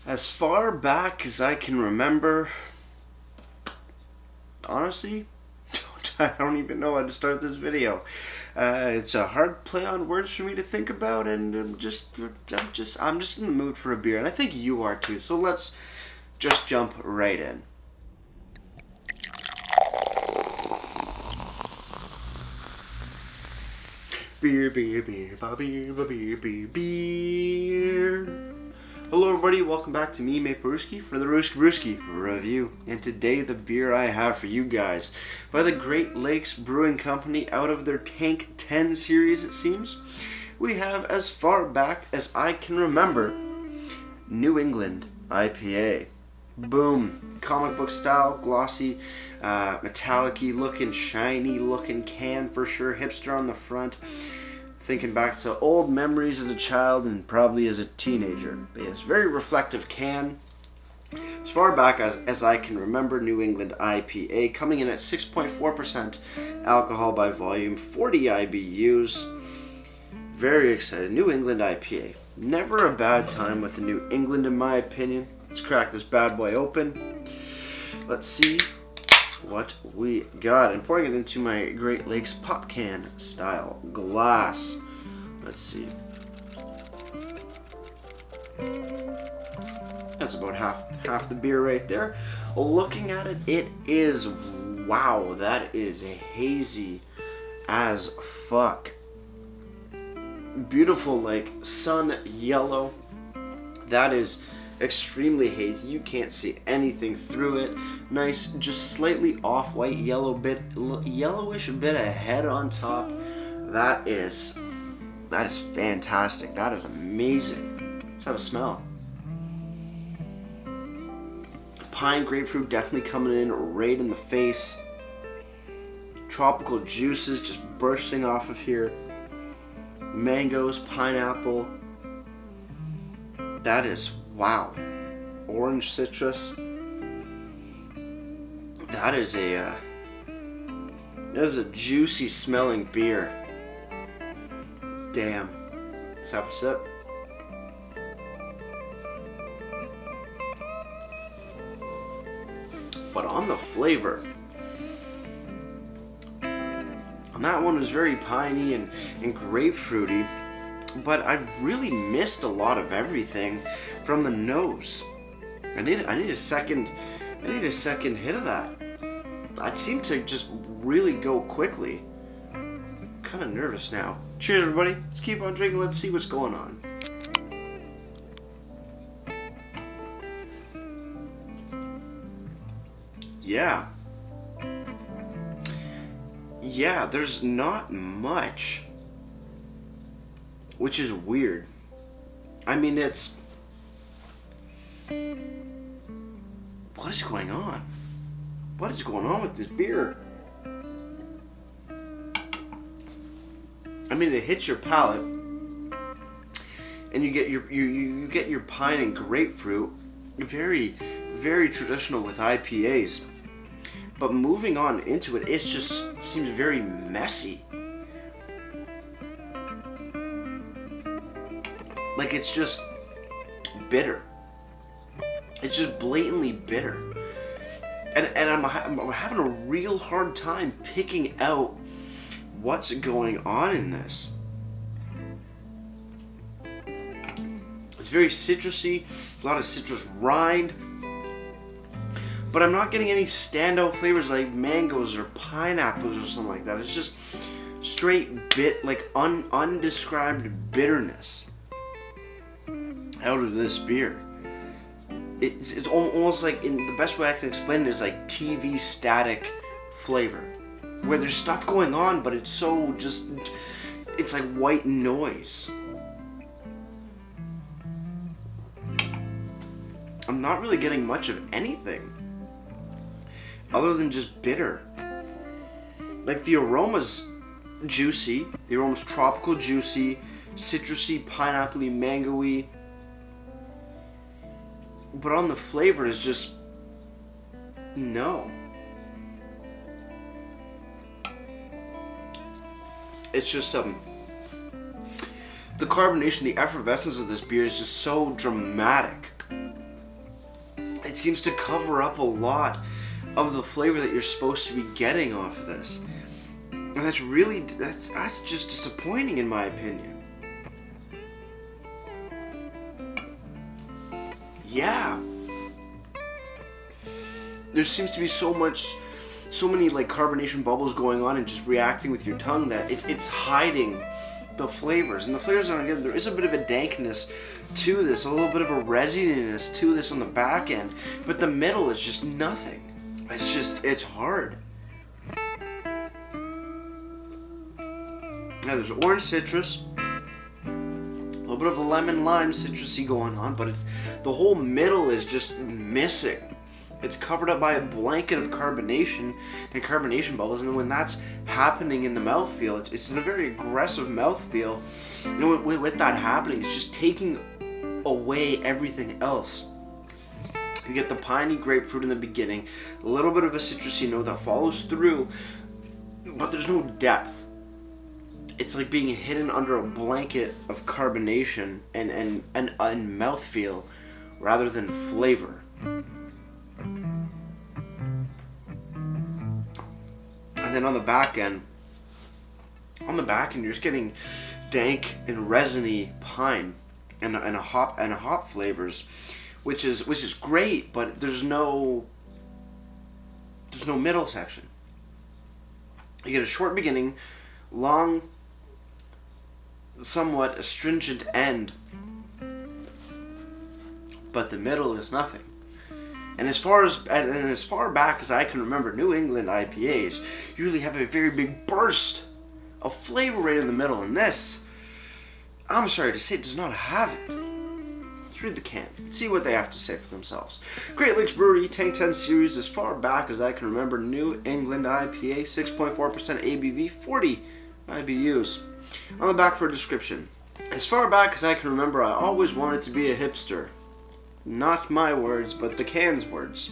As far back as I can remember, honestly, I don't even know how to start this video. It's a hard play on words for me to think about, and I'm just in the mood for a beer, and I think you are too. So let's just jump right in. Beer, beer, beer, beer, beer, beer, beer. Hello everybody, welcome back to me, Neipa, for the Brewski review. And today the beer I have for you guys by the Great Lakes Brewing Company out of their Tank 10 series, it seems. We have, as far back as I can remember, New England IPA. Boom. Comic book style, glossy, metallic-y looking, shiny looking can for sure. Hipster on the front. Thinking back to old memories as a child and probably as a teenager. But yes, very reflective can. As far back as I can remember, New England IPA coming in at 6.4% alcohol by volume, 40 IBUs. Very excited. New England IPA. Never a bad time with the New England in my opinion. Let's crack this bad boy open. Let's see what we got. And pouring it into my Great Lakes pop can style glass. Let's see. That's about half the beer right there. Looking at it, it is, wow, that is hazy as fuck. Beautiful, like sun yellow. That is extremely hazy. You can't see anything through it. Nice, just slightly off-white yellowish bit of head on top. That is fantastic. That is amazing. Let's have a smell. Pine grapefruit definitely coming in right in the face. Tropical juices just bursting off of here. Mangoes, pineapple. That is, wow. Orange citrus. That is a juicy smelling beer. Damn. Let's have a sip. But on the flavor, on that one was very piney and grapefruity. But I really missed a lot of everything from the nose. I need a second hit of that. I seem to just really go quickly. Kind of nervous now. Cheers, everybody. Let's keep on drinking. Let's see what's going on. Yeah, there's not much. Which is weird. I mean, it's... What is going on? What is going on with this beer? I mean, it hits your palate, and you get your pine and grapefruit. Very, very traditional with IPAs. But moving on into it, it just seems very messy. Like, it's just bitter. It's just blatantly bitter. And I'm having a real hard time picking out what's going on in this. It's very citrusy, a lot of citrus rind. But I'm not getting any standout flavors like mangoes or pineapples or something like that. It's just straight undescribed bitterness out of this beer. It's almost like, in the best way I can explain it is like TV static flavor, where there's stuff going on, but it's so just, it's like white noise. I'm not really getting much of anything other than just bitter. Like, the aroma's juicy, the aroma's tropical juicy, citrusy, pineapple-y, mango-y. But on the flavor is just no. It's just the carbonation, the effervescence of this beer is just so dramatic. seems to cover up a lot of the flavor that you're supposed to be getting off of this. And that's just disappointing in my opinion. Yeah. There seems to be so many like carbonation bubbles going on and just reacting with your tongue that it's hiding the flavors. And the flavors aren't good. There is a bit of a dankness to this, a little bit of a resininess to this on the back end, but the middle is just nothing. It's hard. Now there's orange citrus, a little bit of a lemon lime citrusy going on, but the whole middle is just missing. It's covered up by a blanket of carbonation and carbonation bubbles, and when that's happening in the mouthfeel, it's in a very aggressive mouthfeel. You know, with that happening, it's just taking away everything else. You get the piney grapefruit in the beginning, a little bit of a citrusy note that follows through, but there's no depth. It's like being hidden under a blanket of carbonation and mouthfeel rather than flavor. And then on the back end, you're just getting dank and resiny pine and a hop flavors, which is great, but there's no middle section. You get a short beginning, long, somewhat astringent end, but the middle is nothing. And as far back as I can remember, New England IPAs usually have a very big burst of flavor right in the middle, and this, I'm sorry to say, does not have it. Let's read the can, see what they have to say for themselves. Great Lakes Brewery Tank 10 Series, as far back as I can remember, New England IPA, 6.4% ABV, 40 IBUs. On the back for a description. As far back as I can remember, I always wanted to be a hipster. Not my words, but the can's words.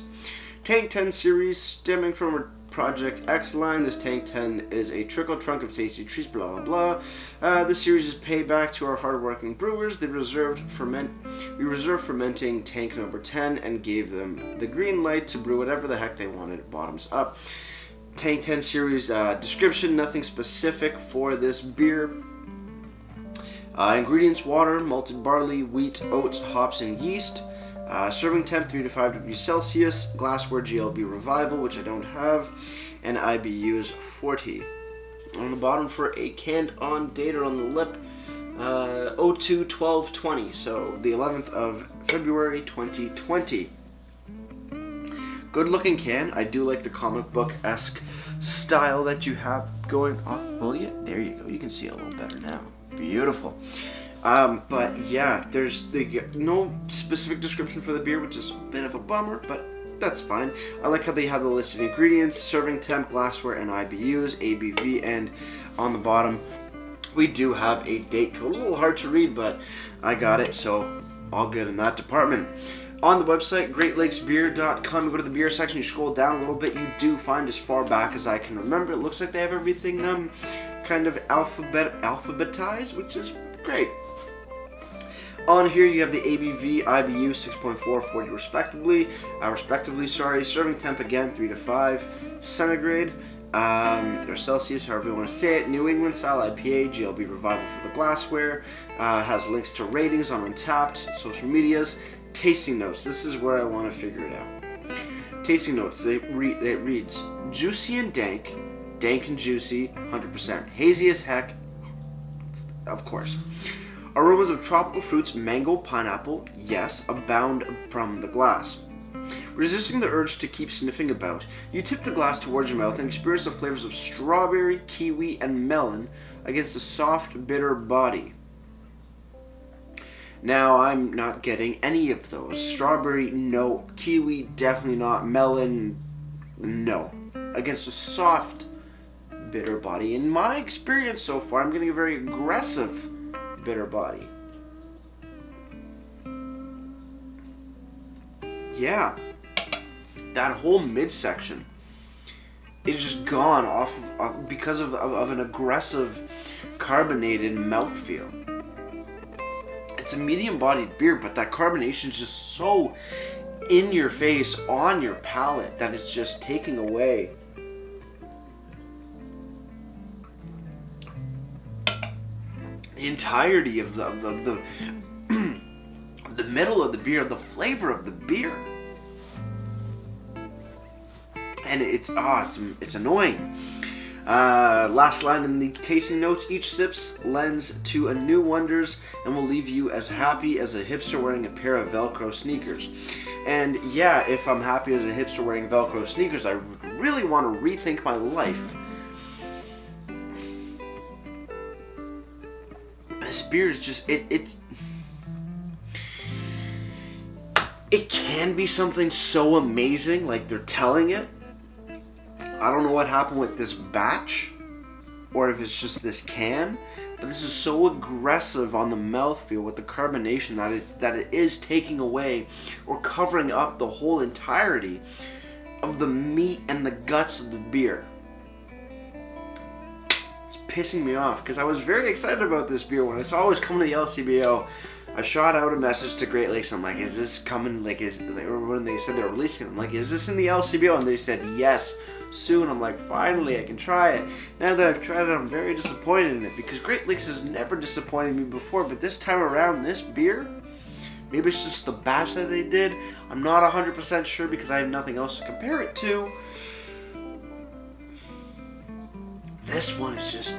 Tank 10 Series, stemming from a Project X line. This Tank 10 is a trickle trunk of tasty treats, blah blah blah. This series is payback to our hardworking brewers. We reserved fermenting tank number 10 and gave them the green light to brew whatever the heck they wanted, bottoms up. Tank 10 Series description, nothing specific for this beer. Ingredients: water, malted barley, wheat, oats, hops, and yeast. Serving temp 3 to 5 degrees Celsius. Glassware GLB Revival, which I don't have, and IBUs 40. On the bottom for a canned on date or on the lip, 02/12/20, so the 11th of February 2020. Good looking can. I do like the comic book-esque style that you have going on. Well, yeah, there you go. You can see it a little better now. Beautiful. But yeah, there's no specific description for the beer, which is a bit of a bummer, but that's fine. I like how they have the listed ingredients, serving temp, glassware, and IBUs, ABV, and on the bottom we do have a date code. A little hard to read, but I got it, so all good in that department. On the website, greatlakesbeer.com, you go to the beer section, you scroll down a little bit, you do find, as far back as I can remember, it looks like they have everything kind of alphabetized, which is great. On here you have the ABV, IBU, 6.4, 40 respectively, serving temp again, 3 to 5, centigrade, or Celsius, however you want to say it. New England style IPA, GLB Revival for the glassware, has links to ratings on Untappd, social medias. Tasting notes, this is where I want to figure it out. Tasting notes, it reads, juicy and dank and juicy, 100%. Hazy as heck, of course. Aromas of tropical fruits, mango, pineapple, yes, abound from the glass. Resisting the urge to keep sniffing about, you tip the glass towards your mouth and experience the flavors of strawberry, kiwi, and melon against a soft, bitter body. Now, I'm not getting any of those. Strawberry, no. Kiwi, definitely not. Melon, no. Against a soft, bitter body. In my experience so far, I'm getting a very aggressive bitter body. Yeah. That whole midsection is just gone off of, because of an aggressive carbonated mouthfeel. It's a medium-bodied beer, but that carbonation is just so in your face, on your palate, that it's just taking away the entirety of the the middle of the beer, the flavor of the beer. And it's annoying. Last line in the tasting notes: each sip lends to a new wonders and will leave you as happy as a hipster wearing a pair of Velcro sneakers. And yeah, if I'm happy as a hipster wearing Velcro sneakers, I really want to rethink my life. This beer is just, it can be something so amazing, like they're telling it. I don't know what happened with this batch, or if it's just this can, but this is so aggressive on the mouthfeel with the carbonation that it is taking away or covering up the whole entirety of the meat and the guts of the beer. It's pissing me off because I was very excited about this beer when I saw it was coming to the LCBO. I shot out a message to Great Lakes. I'm like, is this coming? Like, or when they said they're releasing it, I'm like, is this in the LCBO? And they said yes, soon. I'm like, finally, I can try it. Now that I've tried it, I'm very disappointed in it because Great Lakes has never disappointed me before. But this time around, this beer, maybe it's just the batch that they did. I'm not 100% sure because I have nothing else to compare it to. This one is just...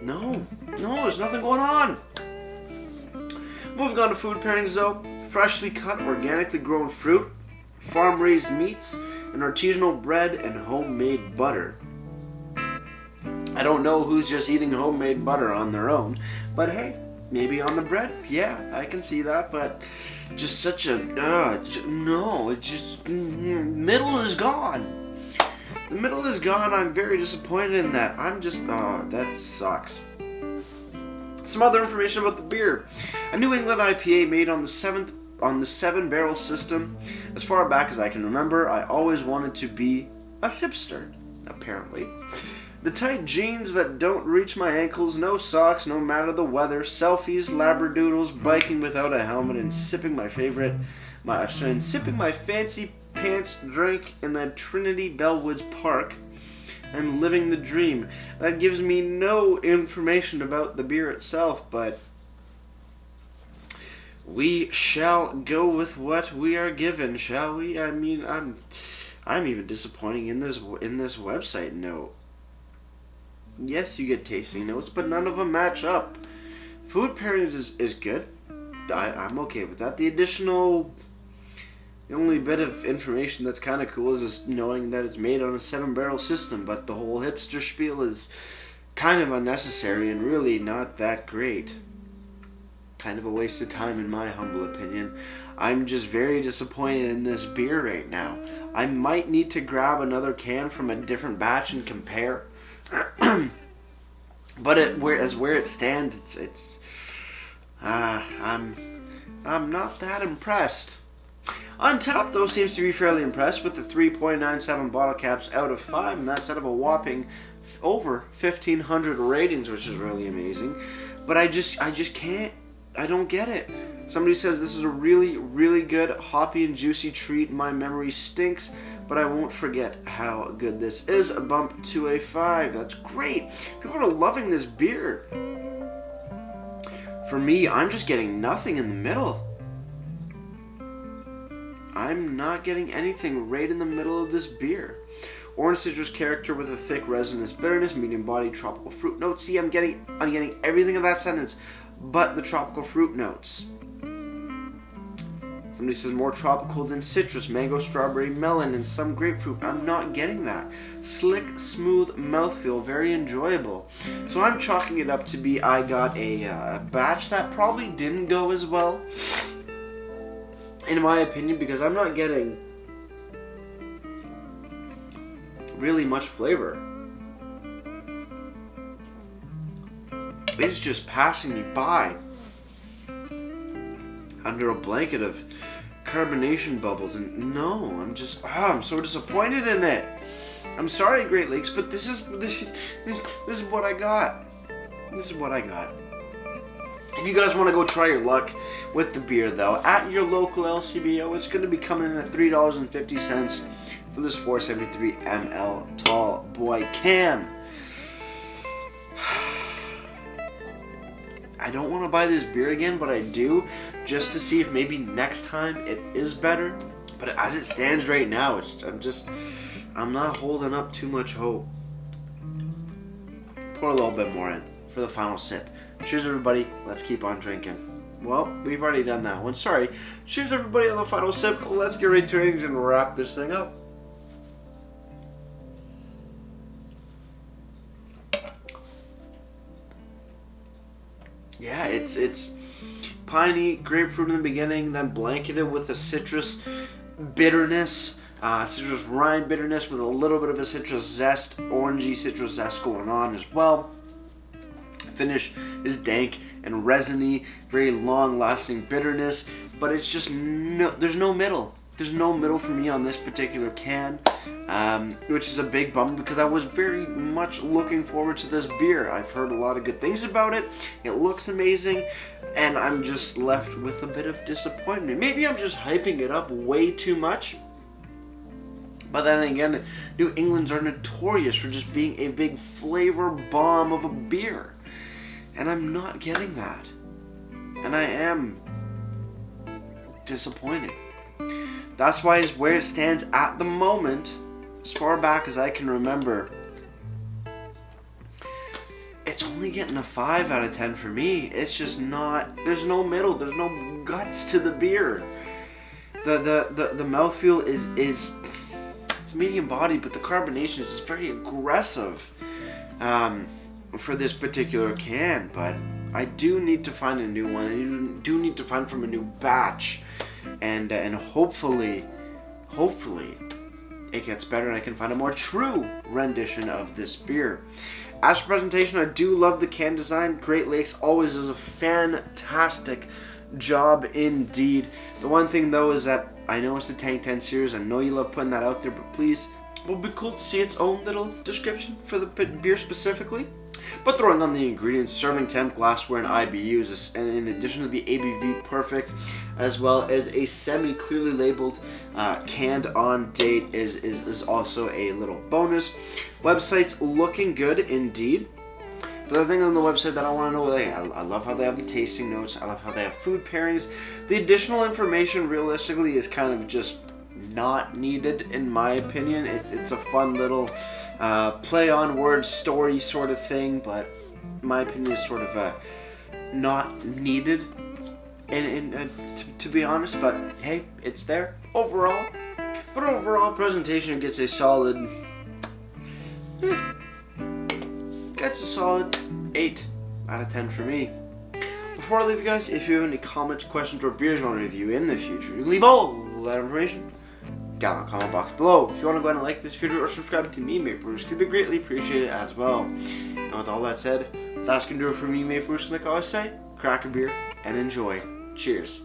No, there's nothing going on. Moving on to food pairings though. Freshly cut, organically grown fruit, farm-raised meats, and artisanal bread and homemade butter. I don't know who's just eating homemade butter on their own, but hey, maybe on the bread, yeah, I can see that, but just such a, no, it's just, middle is gone. The middle is gone. I'm very disappointed in that. I'm just, that sucks. Some other information about the beer. A New England IPA made on the 7-barrel system. As far back as I can remember, I always wanted to be a hipster, apparently. The tight jeans that don't reach my ankles, no socks, no matter the weather, selfies, labradoodles, biking without a helmet, and sipping my fancy pants drink in the Trinity Bellwoods Park. I'm living the dream. That gives me no information about the beer itself, but we shall go with what we are given, shall we? I mean, I'm even disappointing in this website note. Yes, you get tasting notes, but none of them match up. Food pairings is good. I'm okay with that. The only bit of information that's kind of cool is just knowing that it's made on a 7-barrel system, but the whole hipster spiel is kind of unnecessary and really not that great. Kind of a waste of time in my humble opinion. I'm just very disappointed in this beer right now. I might need to grab another can from a different batch and compare. But where it stands, it's I'm not that impressed. Untappd, though, seems to be fairly impressed with the 3.97 bottle caps out of 5, and that's out of a whopping over 1,500 ratings, which is really amazing. But I just can't, I don't get it. Somebody says this is a really, really good hoppy and juicy treat. My memory stinks, but I won't forget how good this is. A bump to a 5. That's great. People are loving this beer. For me, I'm just getting nothing in the middle. I'm not getting anything right in the middle of this beer. Orange citrus character with a thick resinous bitterness, medium body, tropical fruit notes. See, I'm getting everything in that sentence, but the tropical fruit notes. Somebody says more tropical than citrus, mango, strawberry, melon, and some grapefruit. I'm not getting that. Slick, smooth mouthfeel, very enjoyable. So I'm chalking it up to be I got a batch that probably didn't go as well, in my opinion, because I'm not getting really much flavor. It's just passing me by under a blanket of carbonation bubbles, and no, I'm so disappointed in it. I'm sorry, Great Lakes, but this is what I got. This is what I got. If you guys want to go try your luck with the beer, though, at your local LCBO, it's going to be coming in at $3.50 for this 473 ml tall boy can. I don't want to buy this beer again, but I do, just to see if maybe next time it is better. But as it stands right now, I'm not holding up too much hope. Pour a little bit more in for the final sip. Cheers, everybody. Let's keep on drinking. Well, we've already done that one. Sorry. Cheers, everybody, on the final sip. Let's get right to things and wrap this thing up. Yeah, it's piney, grapefruit in the beginning, then blanketed with a citrus bitterness, citrus rind bitterness with a little bit of a citrus zest, orangey citrus zest going on as well. Finish is dank and resiny, very long-lasting bitterness, but it's just there's no middle. There's no middle for me on this particular can, which is a big bummer because I was very much looking forward to this beer. I've heard a lot of good things about it. It looks amazing, and I'm just left with a bit of disappointment. Maybe I'm just hyping it up way too much. But then again, New England's are notorious for just being a big flavor bomb of a beer. And I'm not getting that. And I am disappointed. That's why it's where it stands at the moment, as far back as I can remember. It's only getting a 5 out of 10 for me. It's just not, there's no middle, there's no guts to the beer. The mouthfeel is it's medium bodied, but the carbonation is just very aggressive for this particular can. But I do need to find a new one. I do need to find from a new batch. And hopefully it gets better and I can find a more true rendition of this beer. As for presentation, I do love the can design. Great Lakes always does a fantastic job indeed. The one thing though is that I know it's the Tank 10 series. I know you love putting that out there, but please, it would be cool to see its own little description for the beer specifically. But throwing on the ingredients, serving temp, glassware, and IBUs, and in addition to the ABV perfect, as well as a semi-clearly labeled canned on date is also a little bonus. Website's looking good indeed. But the thing on the website that I want to know, I love how they have the tasting notes. I love how they have food pairings. The additional information realistically is kind of just not needed in my opinion. It's a fun little play on words story sort of thing, but in my opinion is sort of not needed to be honest. But hey, it's there overall. But overall presentation gets a solid 8 out of 10 for me. Before I leave you guys, if you have any comments, questions, or beers you want to review in the future, you can leave all that information down in the comment box below. If you want to go ahead and like this video or subscribe to me, Maple Brewers, could be greatly appreciated as well. And with all that said, that's going to do it for me, Maple Brewers. Like I always say, crack a beer and enjoy. Cheers.